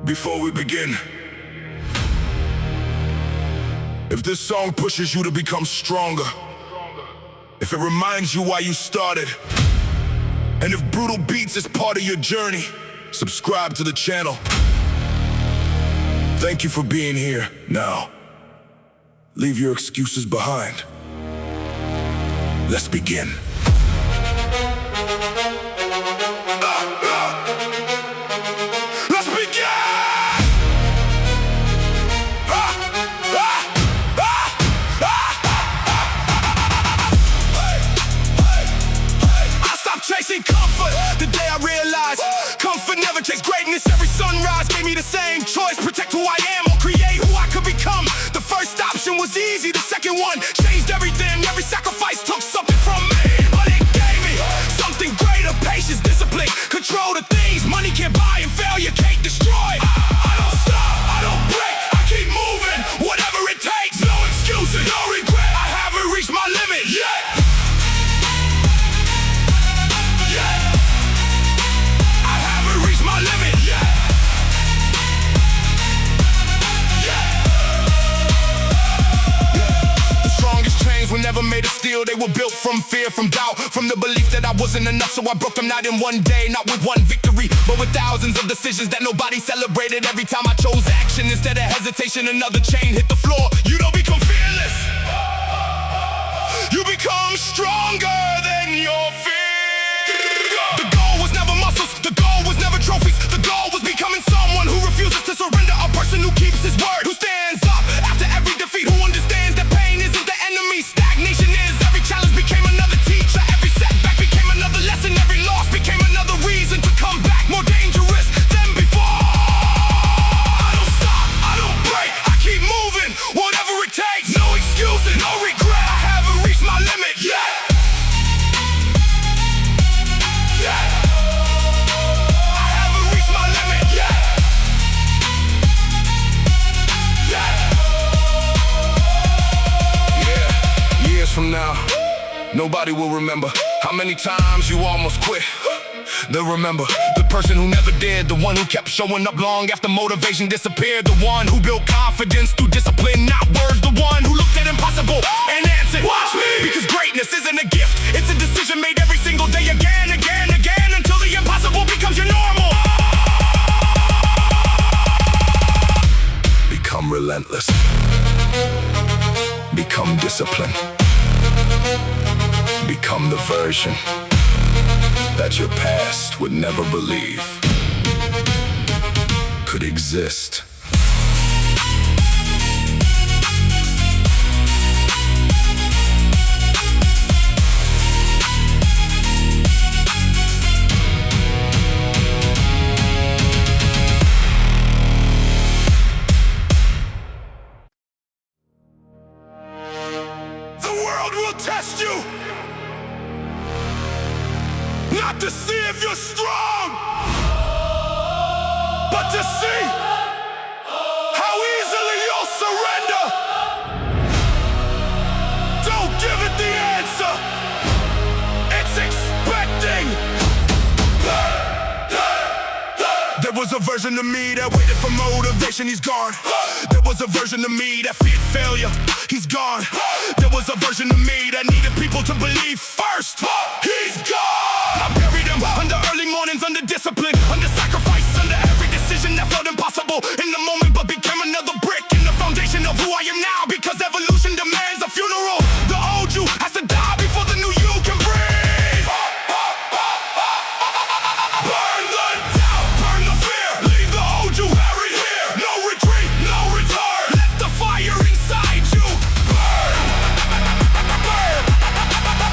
Before we begin, if this song pushes you to become stronger, if it reminds you why you started, and if brutal beats is part of your journey, subscribe to the channel. Thank you for being here. Now, leave your excuses behind. Let's begin. Let's begin! I stopped chasing comfort the day I realized comfort never chased greatness. Every sunrise gave me the same choice: protect who I am or create who I could become. The first option was easy, the second one changed everything. Every sacrifice took something from me, but it gave me something greater: patience, discipline, control the things money can't buy and failure can't destroy. I don't stop, I don't break, I keep moving, whatever it takes. No excuses, no regret, I haven't reached my limit yet. I haven't reached my limit yet. The strongest chains were never made of steel. They were built from fear, from doubt, from the belief that I wasn't enough. So I broke them not in one day, not with one victory, but with thousands of decisions that nobody celebrated. Every time I chose action instead of hesitation, another chain hit the floor. You don't become fearless, you become stronger than your fear. The goal was never muscles, the goal was never trophies. The goal was becoming someone who refuses to surrender, a person who keeps his word, who stands up after every defeat, who understands that pain isn't the enemy, stagnation is. Every challenge became another teacher, every setback became another lesson, every loss became another reason to come back, more dangerous than before. I don't stop, I don't break, I keep moving, whatever it takes. No excuses, no regret, I haven't reached my limit yet. I haven't reached my limit yet. Yeah, years from now, nobody will remember how many times you almost quit. They'll remember the person who never did, the one who kept showing up long after motivation disappeared, the one who built confidence through discipline, not words, the one who looked at impossible and answered, watch me! Because greatness isn't a gift, it's a decision made every single day, again, again, again, until the impossible becomes your normal. Become relentless. Become disciplined. Become the version that your past would never believe could exist. The world will test you, not to see if you're strong, but to see how easily you'll surrender. Don't give it the answer, it's expecting. There was a version of me that waited for motivation, he's gone. There was a version of me that feared failure, he's gone. There was a version of me that needed people to believe first, he's gone. I buried him under early mornings, under discipline, under sacrifice, under every decision that felt impossible in the moment, but became another brick in the foundation of who I am now. Because evolution demands a funeral. The old you has to die before the new you can breathe. Burn the doubt, burn the fear, leave the old you buried here. No retreat, no return. Let the fire inside you burn. Burn,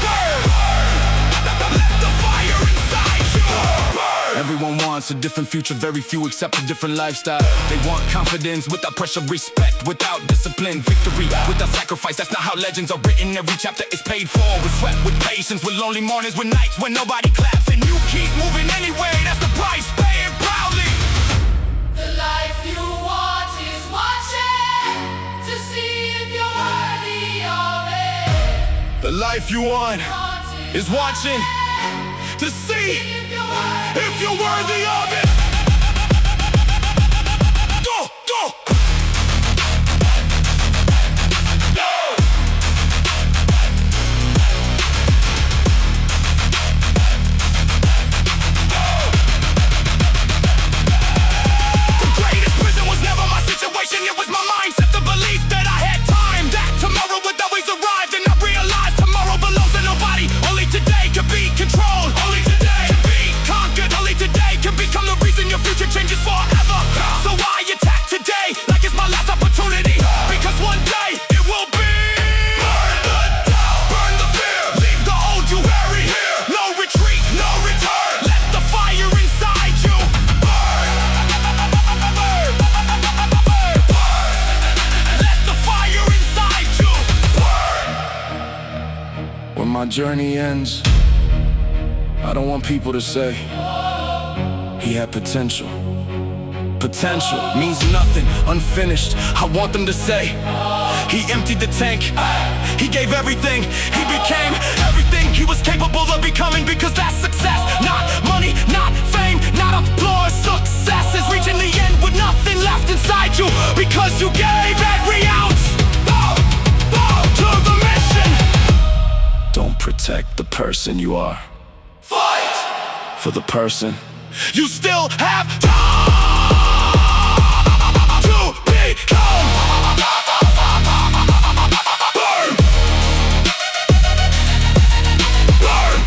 burn, burn. Let the fire inside you burn. Everyone wants a different future, very few accept a different lifestyle. They want confidence without pressure, respect without discipline, victory without sacrifice. That's not how legends are written. Every chapter is paid for with sweat, with patience, with lonely mornings, with nights when nobody claps, and you keep moving anyway. That's the price, pay it proudly. The life you want is watching to see if you're worthy of it. The life you want is watching to see if you're worthy of it. my journey ends, I don't want people to say he had potential. Potential means nothing, unfinished. I want them to say he emptied the tank, he gave everything, he became everything he was capable of becoming. Because that's success, not money, not fame, not applause. Success is reaching the end with nothing left inside you, because you gave every ounce to the mission. Don't protect the person you are, fight for the person you still have to become. Burn! Burn!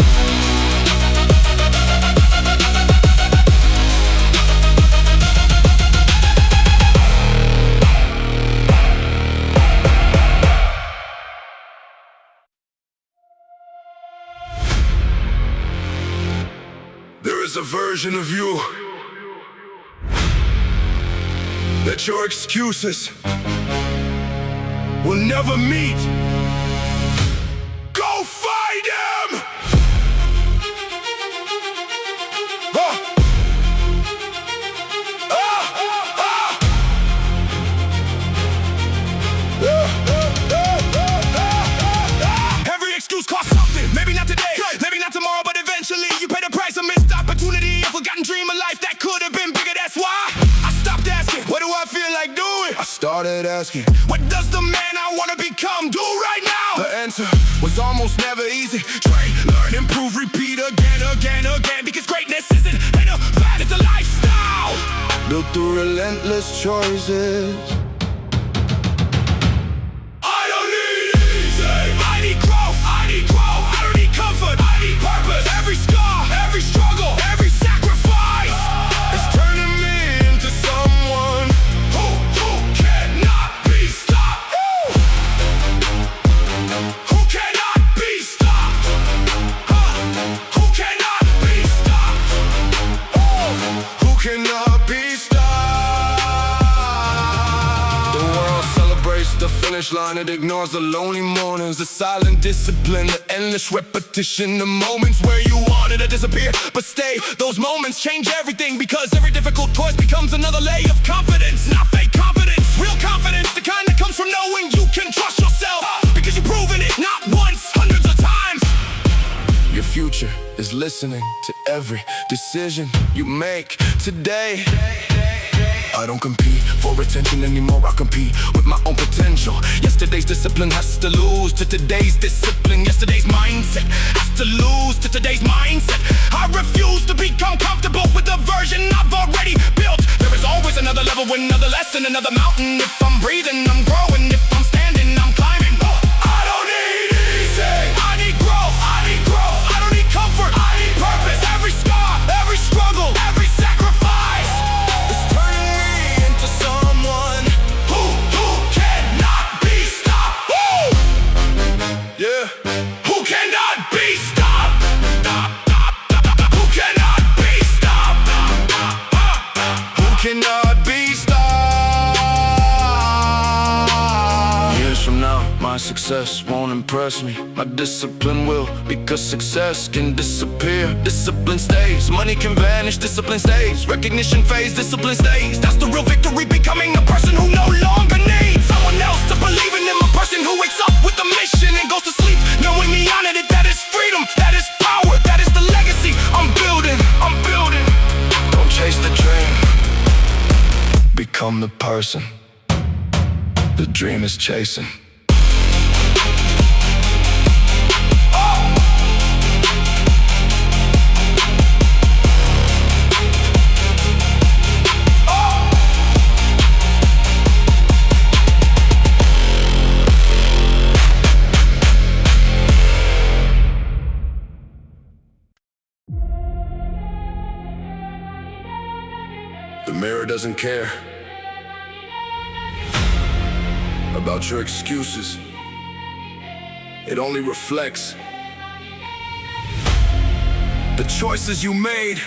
There is a version of you that your excuses will never meet. Go find him! Every excuse costs something. Maybe not today, maybe not tomorrow, but eventually you pay the price. A missed opportunity, a forgotten dream, a life that could have been bigger. That's why I stopped asking, what do I feel like doing? I started asking, what does the man I wanna become do right now? The answer was almost never easy. Train, learn, improve, repeat again, again, again. Because greatness isn't a fad, it's a lifestyle built through relentless choices. I don't need easy, I need growth, I need growth. I don't need comfort, I need purpose. Every scar, every struggle, every sacrifice is turning me into someone who cannot be stopped. Who cannot be stopped. Who cannot be stopped. Who cannot be stopped. The world celebrates the finish line, it ignores the lonely mornings, the silent discipline, the endless repetition, the moments where you wanted to disappear but stay. Those moments change everything, because every difficult choice becomes another layer of confidence. Not fake confidence, real confidence, the kind that comes from knowing you can trust yourself, because you've proven it not once, hundreds of times. Your future is listening to every decision you make today. I don't compete for attention anymore, I compete with my own potential. Yesterday's discipline has to lose to today's discipline. Yesterday's mindset has to lose to today's mindset. I refuse to become comfortable with the version I've already built. There is always another level, another lesson, another mountain. If I'm breathing, I'm growing. If I'm standing, I'm climbing. I don't need easy, I need growth, I need growth. I don't need comfort, I need purpose. Every scar, every struggle, every sacrifice is turning me into someone who cannot be stopped. Woo! Yeah. Who cannot be stopped. Who cannot be stopped. Who cannot be stopped. Years from now, my success won't impress me. My discipline will, because success can disappear. Discipline stays, money can vanish, discipline stays. Recognition fades, discipline stays. That's the real victory, becoming a person who no longer needs someone else to believe in him. A person who wakes up with a mission and goes to sleep knowing beyond it, that is freedom, that is power, that is the legacy I'm building, I'm building. Don't chase the dream, become the person the dream is chasing. The mirror doesn't care about your excuses. It only reflects the choices you made.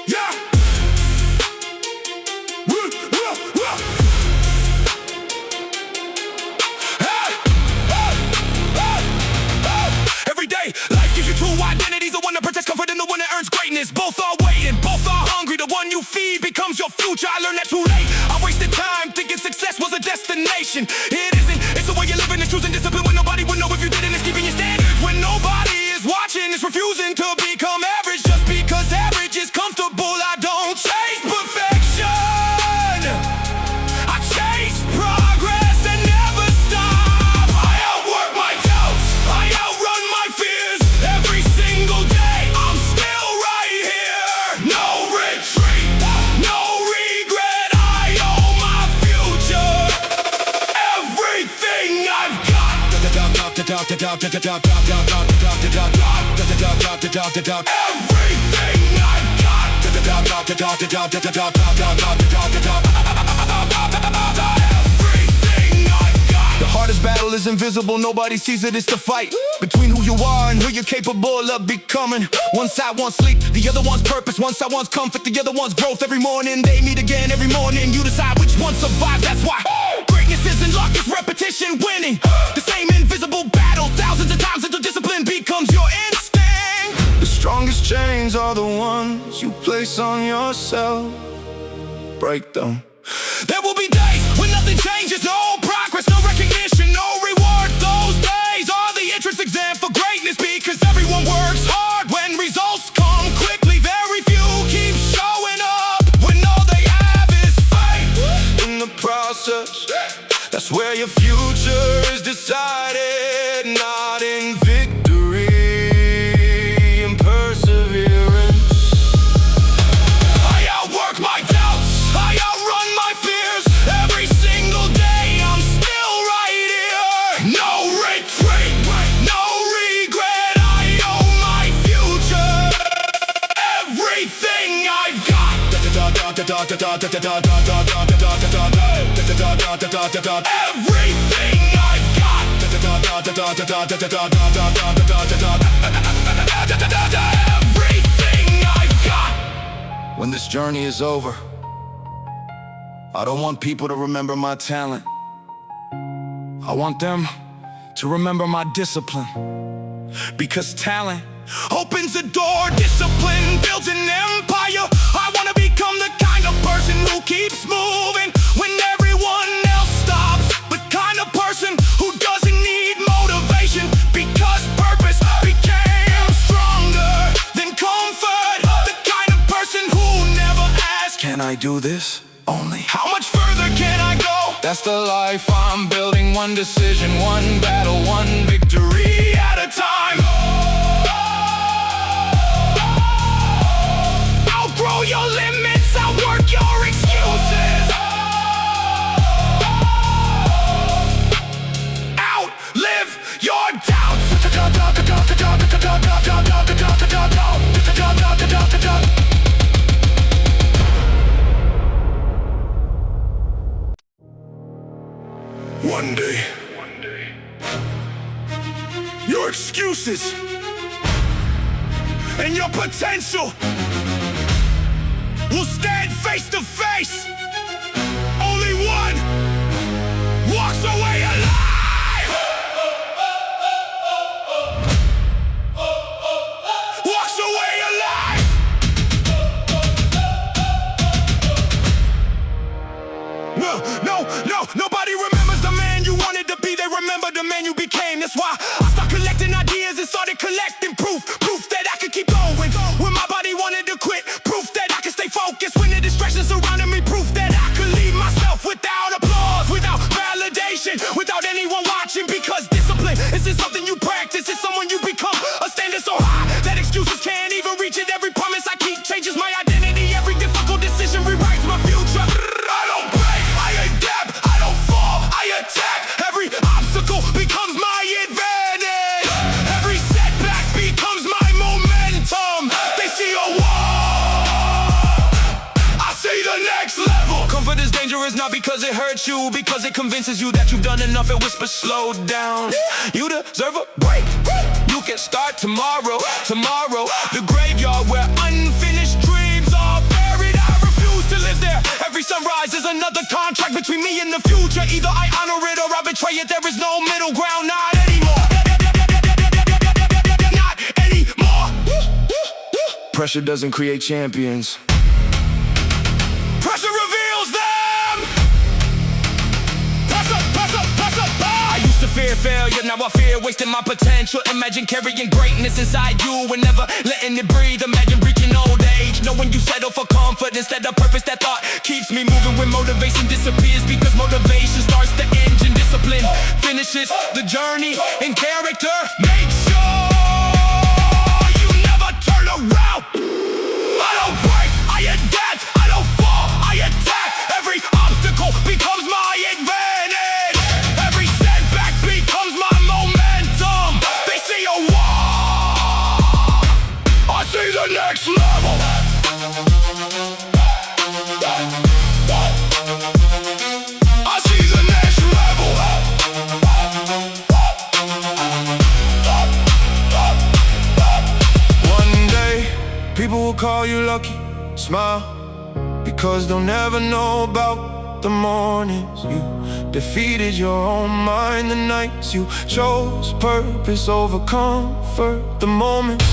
Yeah. greatness. Both are waiting, both are hungry. The one you feed becomes your future. I learned that too late. I wasted time thinking success was a destination. It isn't, it's the way you're living and choosing discipline when nobody would know if you didn't. It's keeping your standards when nobody is watching. It's refusing to become average just because average is comfortable. I don't chase perfection, I chase progress and never stop. I outwork my doubts, I outrun my fears. Every single day I'm still right here. No retreat, no regret. I owe my future everything I've got. Everything I've got. Everything I've got. The hardest battle is invisible, nobody sees it, it's the fight between who you are and who you're capable of becoming. One side wants sleep, the other wants purpose. One side wants comfort, the other wants growth. Every morning they meet again, every morning you decide which one survives. That's why greatness isn't luck, it's repetition winning. The same invisible battle thousands of times until discipline becomes your instinct. The strongest chains are the ones you place on yourself. Break them. There will be days when nothing changes, no progress, no recognition, no reward. Those days are the entrance exam for greatness, because everyone works hard when results come quickly. Very few keep showing up when all they have is faith. In the process, that's where your future is decided, not in victory and perseverance. I outwork my doubts, I outrun my fears. Every single day I'm still right here. No retreat, no regret. I owe my future everything I've got. Everything I've got. Everything I've got. When this journey is over, I don't want people to remember my talent. I want them to remember my discipline. Because talent Opens a door, discipline builds an empire. I wanna become the kind of person who keeps moving when everyone else stops. The kind of person who doesn't need motivation, because purpose became stronger than comfort. The kind of person who never asks, can I do this? Only how much further can I go? That's the life I'm building. One decision, one battle, one victory at a time. Outgrow your limits, outwork your excuses. Outlive your doubts. One day, your excuses and your potential will stand face to face. Only one walks away alive. Walks away alive. No, nobody remembers the man you wanted to be. They remember the man you became. That's why I started collecting ideas and started collecting proof that I could keep going. When my body wanted to quit, proof that I could stay focused. When the distractions surrounded me, proof that I could leave myself without applause, without validation, without anyone watching. Because discipline isn't something you practice, it's someone you become. A standard so high that excuses can't even reach it. Every promise I keep changes my identity. Every difficult decision rewrites my future. I don't break, I adapt, I don't fall, I attack. Every obstacle becomes my advantage. Every setback becomes my momentum. They see a wall, I see the next level. comfort is dangerous, not because it hurts you, because it convinces you that you've done enough. It whispers, slow down, you deserve a break. You can start tomorrow, the graveyard where unfinished dreams are buried. I refuse to live there. Every sunrise is another contract between me and the future. Either I honor it or I betray it. There is no middle ground, not anymore. Not anymore. Pressure doesn't create champions. Pressure reveals them! Pressure, I used to fear failure, now I fear wasting my potential. Imagine carrying greatness inside you and never letting it breathe. Imagine reaching old age, knowing you settle for comfort instead of purpose. That thought keeps me moving when motivation disappears, because motivation starts the engine. Discipline finishes the journey in character. Make sure you never turn around. I don't break, I adapt. I don't fall, I attack. Every obstacle becomes my advantage. Every setback becomes my momentum. They see a wall, I see the next level. I see the next level. One day, people will call you lucky, smile, because they'll never know about the mornings you defeated your own mind, the nights you chose purpose over comfort, the moments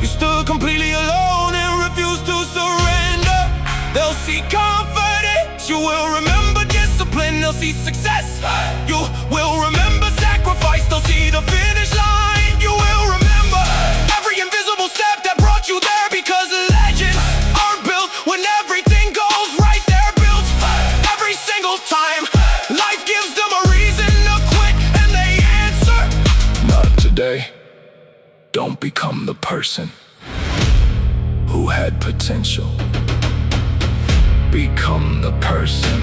you stood completely alone and refused to surrender. They'll see confidence, you will remember discipline. They'll see success, you will remember sacrifice. They'll see the finish line, you will remember every invisible step that brought you there. Because legends aren't built when everything goes right, they're built every single time life gives them a reason to quit, and they answer, not today. Don't become the person who had potential. Become the person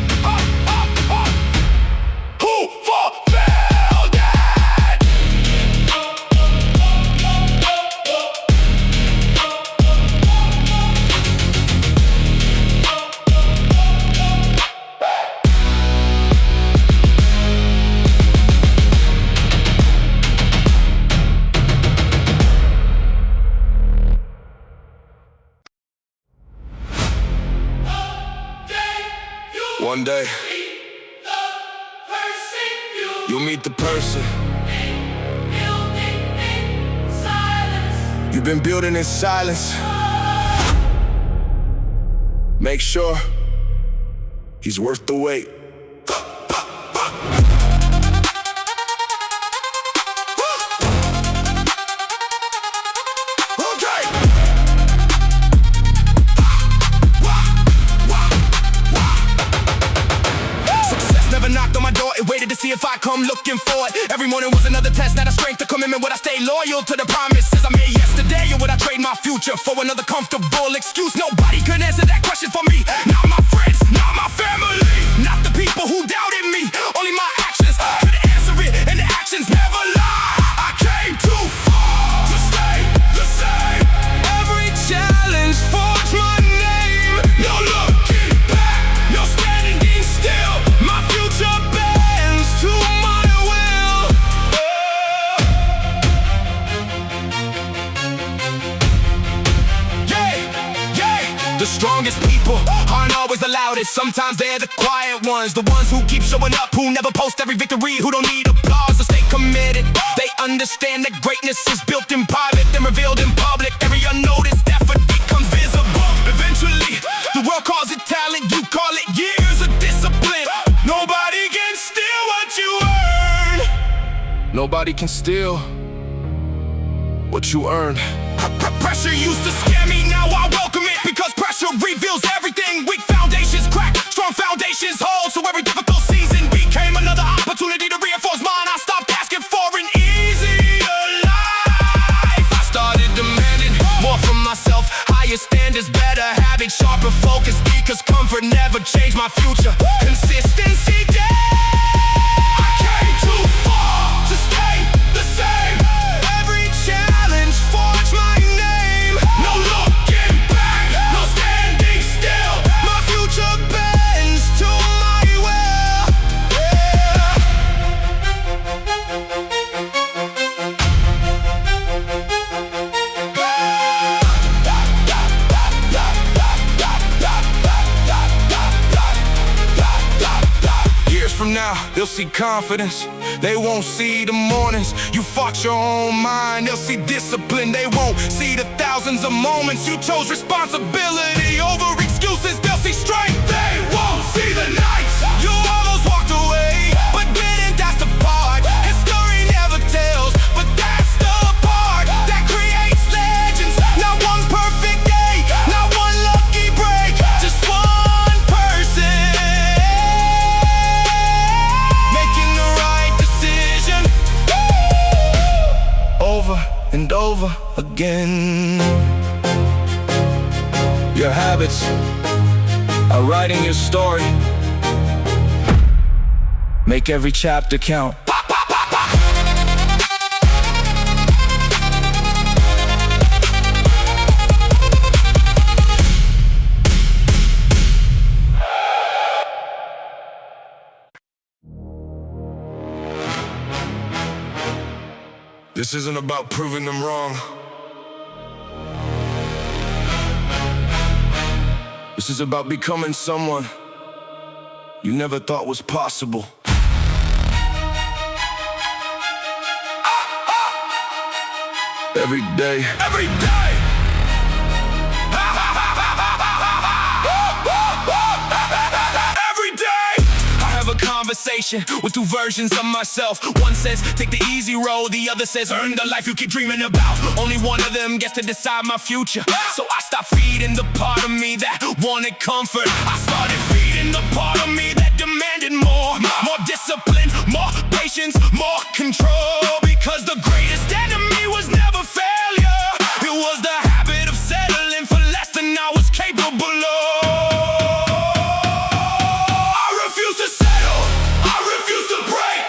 who fulfilled it. One day, you'll meet the person you've been building in silence. Make sure he's worth the wait. Waited to see if I come looking for it. Every morning was another test, not a strength, a commitment. Would I stay loyal to the promises I made yesterday, or would I trade my future for another comfortable excuse? Nobody could answer that question for me. Not my friends, not my family, not the people who doubted me. Only my actions could answer it, and the actions never lie. I came too far to stay the same. Every challenge forged my name. No looking back, no standing still. My future to my will. The strongest people aren't always the loudest. Sometimes they're the quiet ones, the ones who keep showing up, who never post every victory, who don't need applause to stay committed. They understand that greatness is built in private, then revealed in public. Every unnoticed effort becomes visible. Eventually, the world calls it talent, you call it years of discipline. Nobody can steal what you earn. Nobody can steal what you earn. Pressure used to scare me, now I welcome it, because pressure reveals everything. Weak foundations crack, strong foundations hold. So every difficult season became another opportunity to reinforce mine. I stopped asking for an easier life. I started demanding more from myself, higher standards, better habits, sharper focus, because comfort never changed my future. Consistency did. I came too far to stay the same. Every challenge forged my name. No looking back, no standing still. My future bends to my will. they'll see confidence. They won't see the mornings you fought your own mind. They'll see discipline. They won't see the thousands of moments you chose responsibility over excuses. They'll see strength. They won't see the nights you almost walked away, but didn't. That's the part history never tells, but that's the part that creates legends. Not one perfect day, not one lucky break, just one person making the right decision over and over again. Your habits are writing your story. Make every chapter count. This isn't about proving them wrong. This is about becoming someone you never thought was possible. Every day. Every day. Every day. I have a conversation with two versions of myself. One says, take the easy road. The other says, earn the life you keep dreaming about. Only one of them gets to decide my future. So I stopped feeding the part of me that wanted comfort. I started feeding the part of me that demanded more. More discipline, more patience, more control. Because the greatest enemy was never failure. It was the habit of settling for less than I was capable of. I refuse to settle, I refuse to break.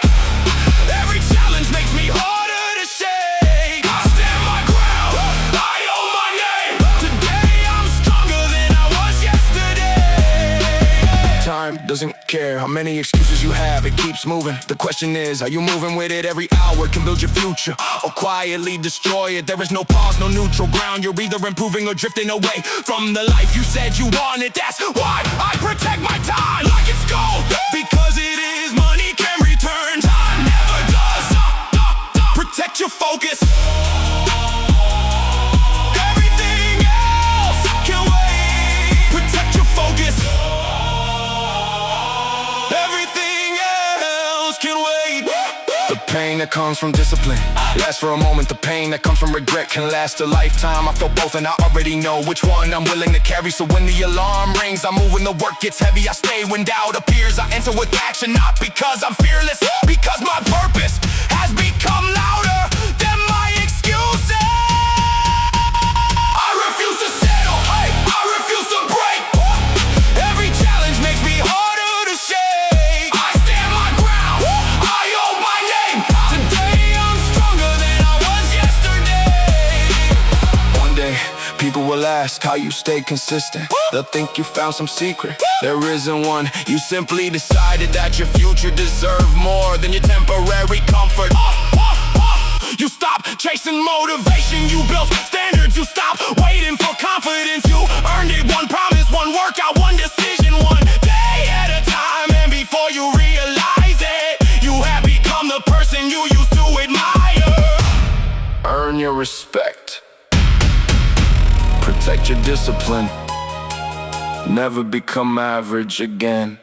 Every challenge makes me harder to shake. I stand my ground, I own my name. Today I'm stronger than I was yesterday. Time doesn't care how many excuses you have, it keeps moving. The question is, are you moving with it? Every hour can build your future or quietly destroy it. There is no pause, no neutral ground. You're either improving or drifting away from the life you said you wanted. That's why I protect my time like it's gold, because it is money can return. Time never does. Protect your focus. Everything else can wait. Protect your focus. Everything else can wait. The pain that comes from discipline lasts for a moment. The pain that comes from regret can last a lifetime. I felt both and I already know which one I'm willing to carry. So when the alarm rings, I move. When the work gets heavy, I stay. When doubt appears, I enter with action. Not because I'm fearless, because my purpose has become louder than my excuses. I refuse to settle, I refuse to break. Every challenge makes me harder to shake. I stand my ground, I own my name. Today I'm stronger than I was yesterday. One day, people will ask how you stay consistent. They'll think you found some secret. There isn't one. You simply decided that your future deserved more than your temporary comfort. You stop chasing motivation. You built standards. You stop waiting for confidence. You earned it. One promise, one workout, one decision, one day at a time. And before you realize it, you have become the person you used to admire. Earn your respect. Protect your discipline. Never become average again.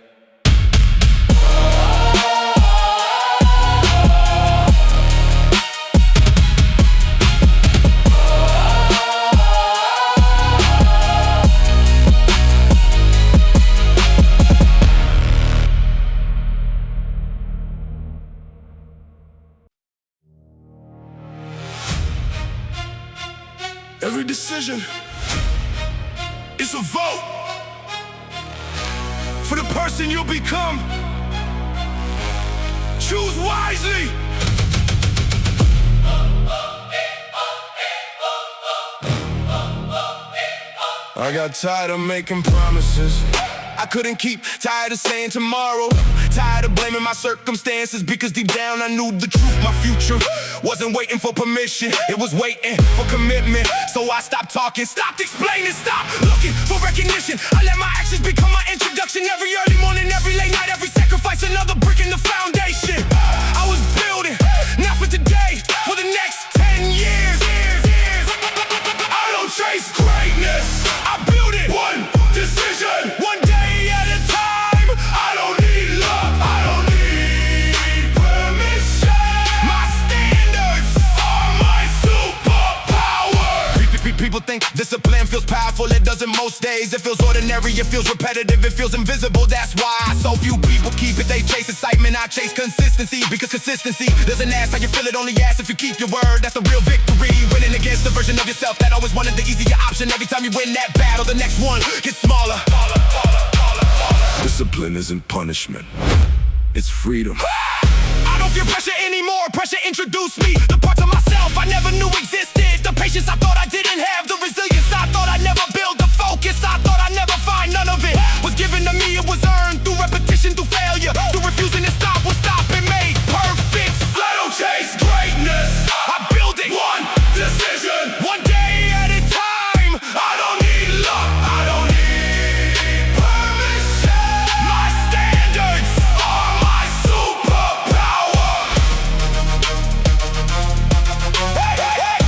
Every decision is a vote for the person you'll become. Choose wisely. I got tired of making promises. I couldn't keep. Tired of saying tomorrow, tired of blaming my circumstances, because deep down I knew the truth. My future wasn't waiting for permission, it was waiting for commitment. So I stopped talking, stopped explaining, stopped looking for recognition. I let my actions become my introduction. Every early morning, every late night, every sacrifice, another brick in the foundation. I was building, not for today, for the next 10 years. I don't chase greatness, I build it. One decision, one day at a time. I don't need luck, I don't need permission. My standards are my superpower. People think discipline feels powerful, it doesn't most days. It feels ordinary, it feels repetitive, it feels invisible. That's why so few people keep it. They chase excitement, I chase consistency, because consistency doesn't ask how you feel, it only asks if you keep your word. That's the real victory, winning against the version of yourself that always wanted the easier option. Every time you win that battle, the next one gets smaller. Discipline isn't punishment, it's freedom. I don't feel pressure anymore, pressure introduced me. The parts of myself I never knew existed. The patience I thought I didn't have, the resilience I thought I'd never build, the focus I thought I'd never find. None of it was given to me, it was earned through repetition, through failure, through refusing to stop what stopping made perfect. I don't chase greatness, I build it. one decision, One day at a time. I don't need luck, I don't need permission. My standards Are my superpower. hey, hey, hey.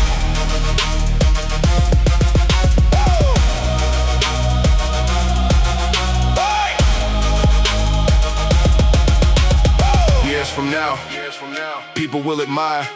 Years from now, people will admire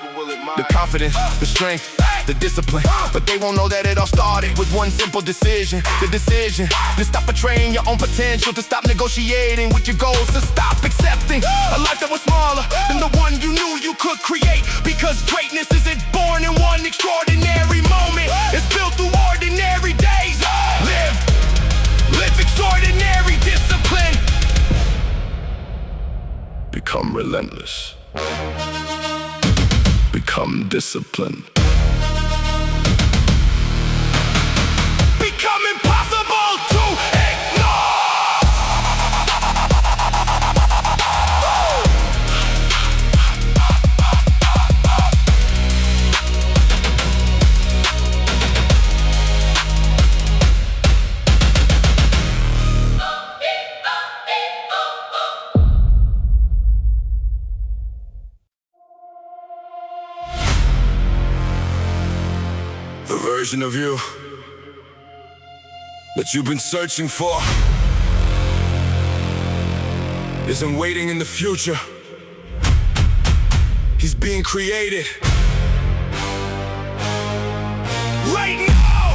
the confidence, the strength, the discipline, but they won't know that it all started with one simple decision. The decision to stop betraying your own potential, to stop negotiating with your goals, to stop accepting a life that was smaller than the one you knew you could create. Because greatness isn't born in one extraordinary moment, it's built through ordinary days. Live extraordinary discipline. Become relentless. Become disciplined. Become impossible to ignore. The version of you that you've been searching for isn't waiting in the future. He's being created right now.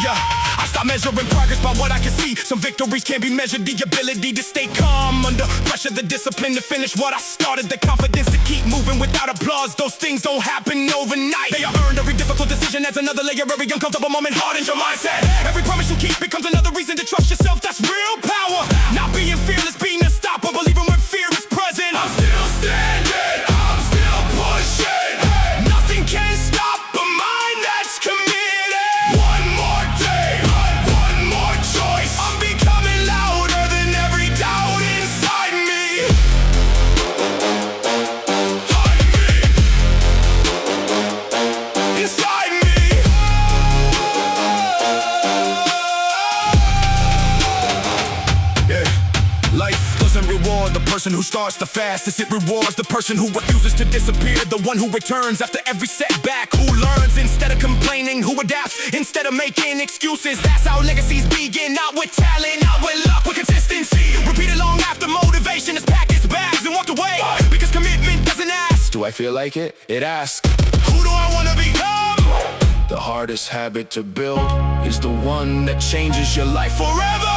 I stop measuring progress by what I can see. Some victories can't be measured. The ability to stay calm under pressure, the discipline to finish what I started, the confidence to keep moving without applause. Those things don't happen overnight. They are earned. Every difficult decision adds another layer. Every uncomfortable moment hardens your mindset. Every promise you keep becomes another reason to trust yourself. That's real power. Not being fearless, being unstoppable, even when fear is present. I'm still standing. I'm still pushing. Nothing can stop a mind that's committed. One more day. One more choice. I'm becoming louder than every doubt inside me. Inside me. Yeah. Life doesn't reward the person who starts the fastest. It rewards the person who refuses to disappear. The one who returns after every setback. Who learns instead of complaining. Who adapts instead of making excuses. That's how legacies begin. Not with talent, not with luck, with consistency. Repeated long after motivation has packed its bags and walked away. Because commitment doesn't ask, do I feel like it? It asks, who do I want to become? The hardest habit to build is the one that changes your life forever.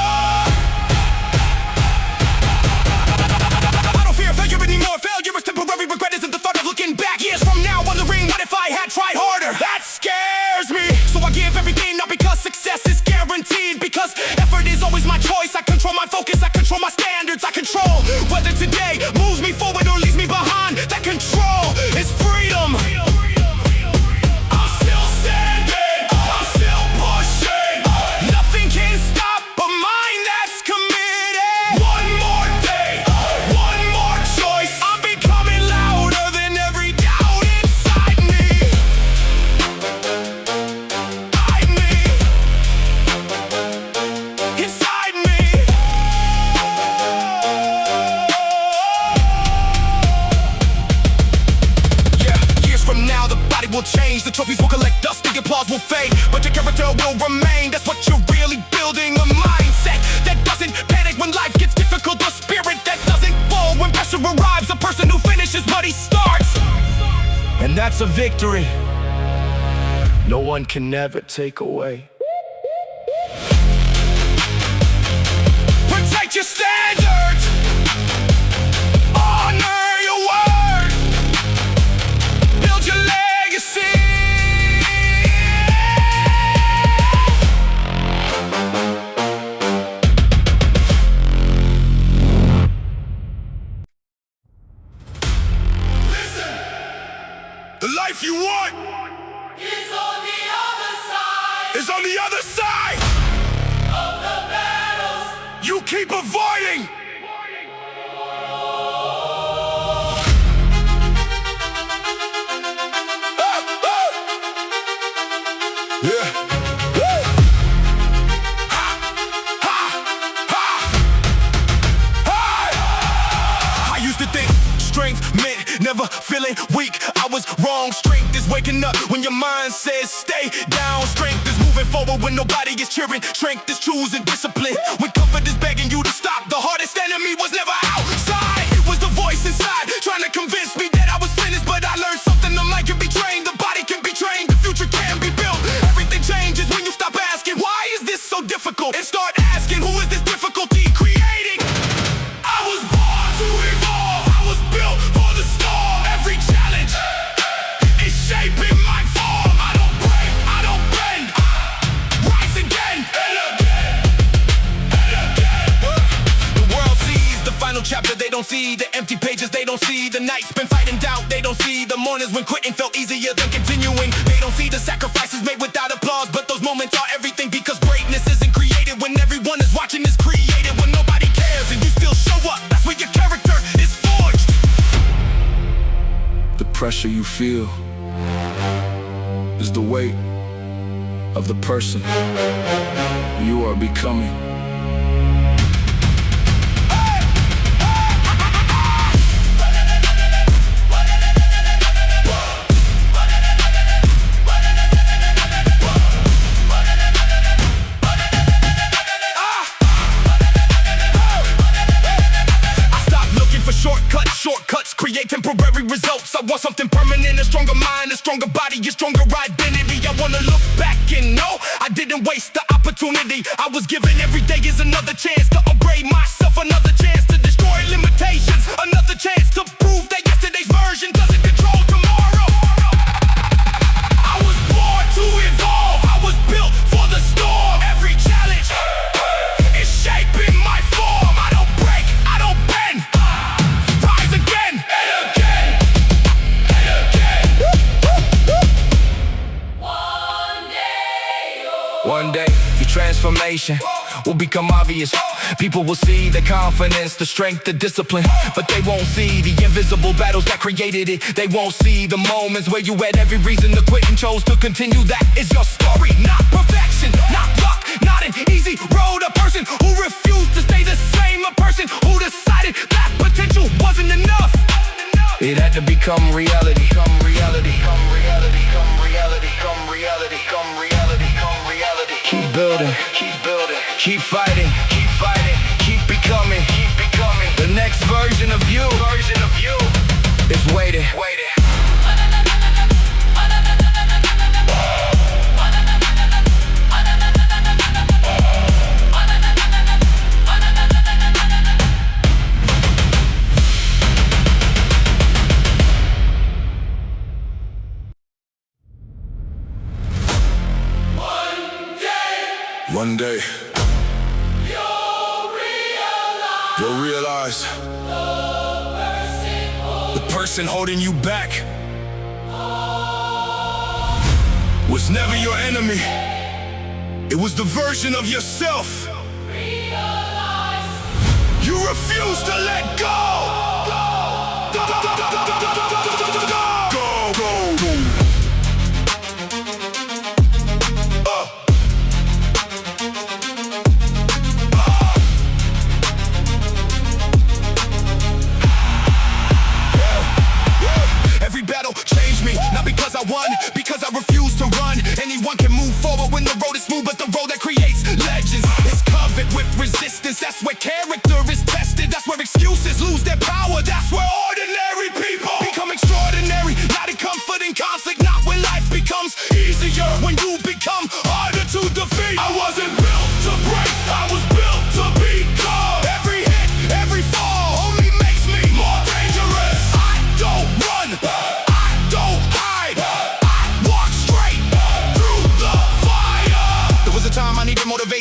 I don't fear failure anymore. Failure is temporary. Regret isn't the thought of looking back years from now, wondering what if I had tried harder. That scares me. So I give everything, not because success is guaranteed, because effort is always my choice. I control my focus. I the trophies will collect dust, the applause will fade, but your character will remain. That's what you're really building, a mindset that doesn't panic when life gets difficult, a spirit that doesn't fall when pressure arrives, a person who finishes what he starts. And that's a victory no one can never take away. Protect your standards, honor your word, build your legacy. Listen, the life you want It's on the other side is on the other side. of the battles. You keep avoiding. Yeah. Woo. Ha. Ha. Ha. Hey. I used to think strength meant never feeling weak. I was wrong. Strength is waking up when your mind says stay down. Strength is moving forward when nobody is cheering. Strength is choosing discipline when comfort is begging you to stop. The hardest enemy was never outside. It was the voice inside trying to convince me that I was finished. But I learned something: the mind can be trained, the body can be trained, the future can be built. Everything changes when you stop asking, why is this so difficult? And start asking, who is this difficulty creating? I was born to evolve. I was built for the storm. Every challenge is shaping my form. I don't break, I don't bend. Rise again and again and again. The world sees the final chapter, they don't see the empty pages, they don't see the nights spent fighting doubt, they don't see the mornings when quitting felt easier than continuing. They don't see the sacrifices made without applause, but those moments are everything, because greatness isn't created when everyone is watching, it's created when nobody cares and you still show up. That's where your character is forged. The pressure you feel is the weight of the person you are becoming. Shortcuts create temporary results. I want something permanent, a stronger mind, a stronger body, a stronger identity. I wanna look back and know I didn't waste the opportunity I was given. Every day is another chance to upgrade myself, another chance to destroy limitations, another chance to prove that yesterday's version doesn't control tomorrow. I was born to evolve. I was built for the storm. Every challenge is shaping my form. I don't break, I don't bend. Rise again and again and again. One day, your transformation will become obvious. People will see the confidence, the strength, the discipline, but they won't see the invisible battles that created it. They won't see the moments where you had every reason to quit and chose to continue. That is your story, not perfection, not luck, not an easy road. A person who refused to stay the same, a person who decided that potential wasn't enough. It had to become reality. Come reality. Come reality. Come reality. Come reality. Come reality. Come reality. Keep building. Keep building. Keep fighting. Keep fighting. Keep becoming. Keep becoming. The next version of you. Version of you is waiting. Waiting. One day, you'll realize the person holding you back was never your enemy. It was the version of yourself you refuse to let go. Every battle changed me, not because I won, because I refused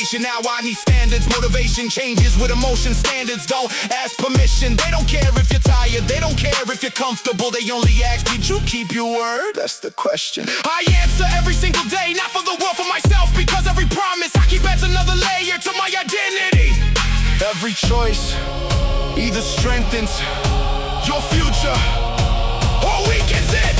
motivation. Now I need standards. Motivation changes with emotion. Standards don't ask permission. They don't care if you're tired. They don't care if you're comfortable. They only ask, did you keep your word? That's the question. I answer every single day, not for the world, for myself. Because every promise I keep adds another layer to my identity. Every choice either strengthens your future or weakens it.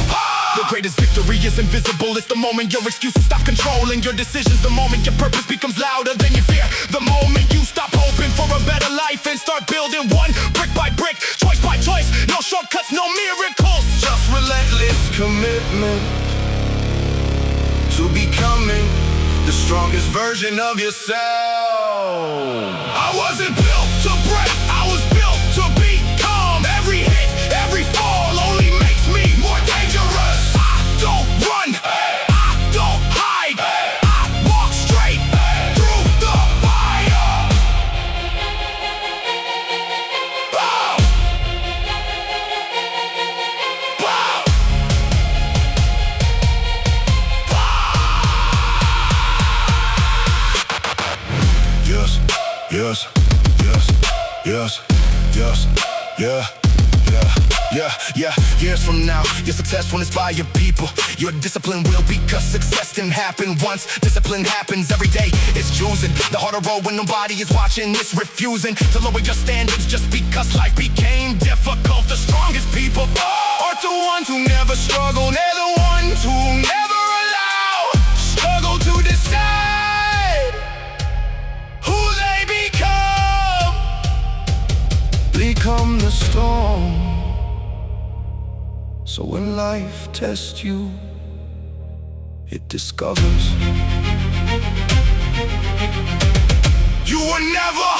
The greatest victory is invisible. It's the moment your excuses stop controlling your decisions. The moment your purpose becomes louder than your fear. The moment you stop hoping for a better life and start building one brick by brick, choice by choice. No shortcuts, no miracles, just relentless commitment to becoming the strongest version of yourself. I wasn't built to break, I was built to become. Every hit, every fall only makes me more dangerous. I don't run, I don't hide, I walk straight through the fire. Bow. Bow. Yes, yes, yes, yes, yes, yeah, yeah, yeah, yeah. Years from now, your success will inspire people. Your discipline will, because success didn't happen once. Discipline happens every day. It's choosing the harder road when nobody is watching. It's refusing to lower your standards just because life became difficult. The strongest people are the ones who never struggle. They're the ones who never allow struggle to decide who they become. Become the storm. So when life tests you, it discovers you were never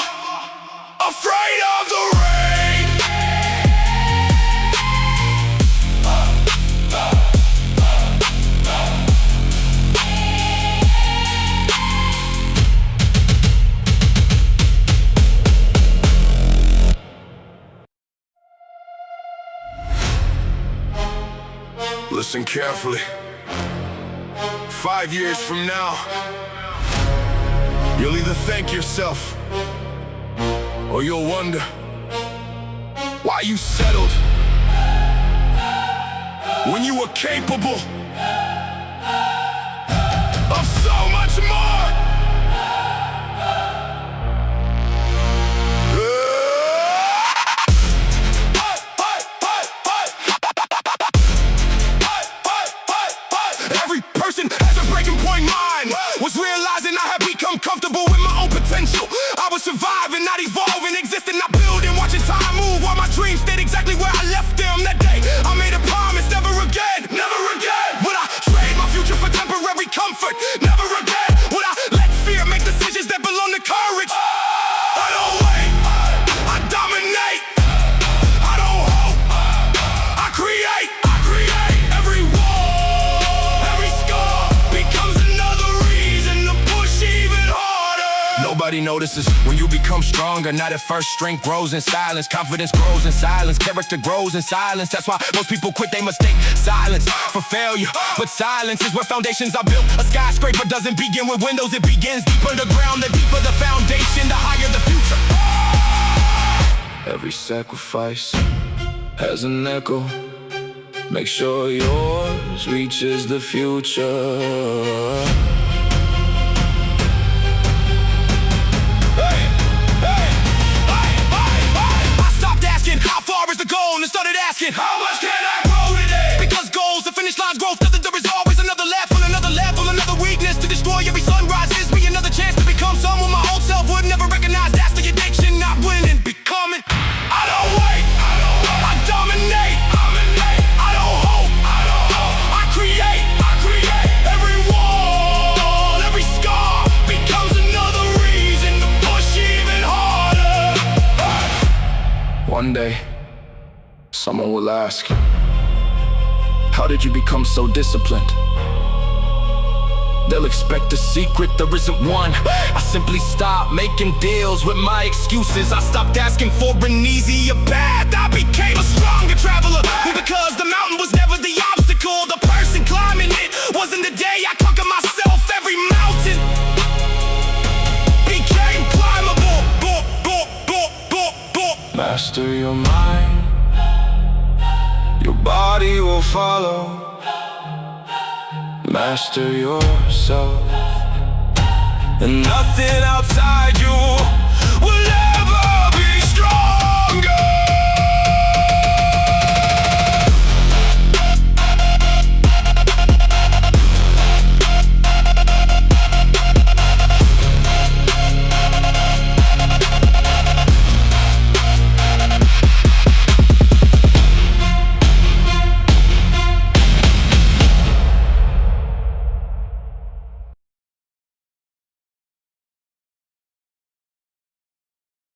afraid of the rain. Listen carefully. 5 years from now, you'll either thank yourself or you'll wonder why you settled when you were capable of so much more. Every person has a breaking point. Mine was realizing I had become comfortable with my own potential. I was surviving, not evolving, existing, not building, watching time move while my dreams stayed exactly where I left them that day. I made a promise, never again, never again would I trade my future for temporary comfort. Never again would I let fear make decisions that belong to courage. I don't wait, I dominate. I don't hope, I create. Every wall, every scar becomes another reason to push even harder. Nobody notices when you become stronger. Not at first, strength grows in silence. Confidence grows in silence. Character grows in silence. That's why most people quit, they mistake silence for failure. But silence is where foundations are built. A skyscraper doesn't begin with windows, it begins deep underground. The deeper the foundation, the higher the future. Every sacrifice has an echo. Make sure yours reaches the future. I stopped asking how far is the goal and started asking how much can I grow today? Because goals, the finish line's growth, there is always another level, another weakness to destroy. Every sunrise gives me another chance to become someone my old self would never recognize. That's the addiction, not winning, becoming. I don't wait, I dominate. I don't hope, I create. Every wall, every scar becomes another reason to push even harder. One day, someone will ask, how did you become so disciplined? They'll expect a secret, there isn't one. I simply stopped making deals with my excuses. I stopped asking for an easier path. I became a stronger traveler. Because the mountain was never the obstacle. The person climbing it wasn't the day I conquered myself. Every mountain Master your mind, your body will follow. Master yourself, and nothing outside you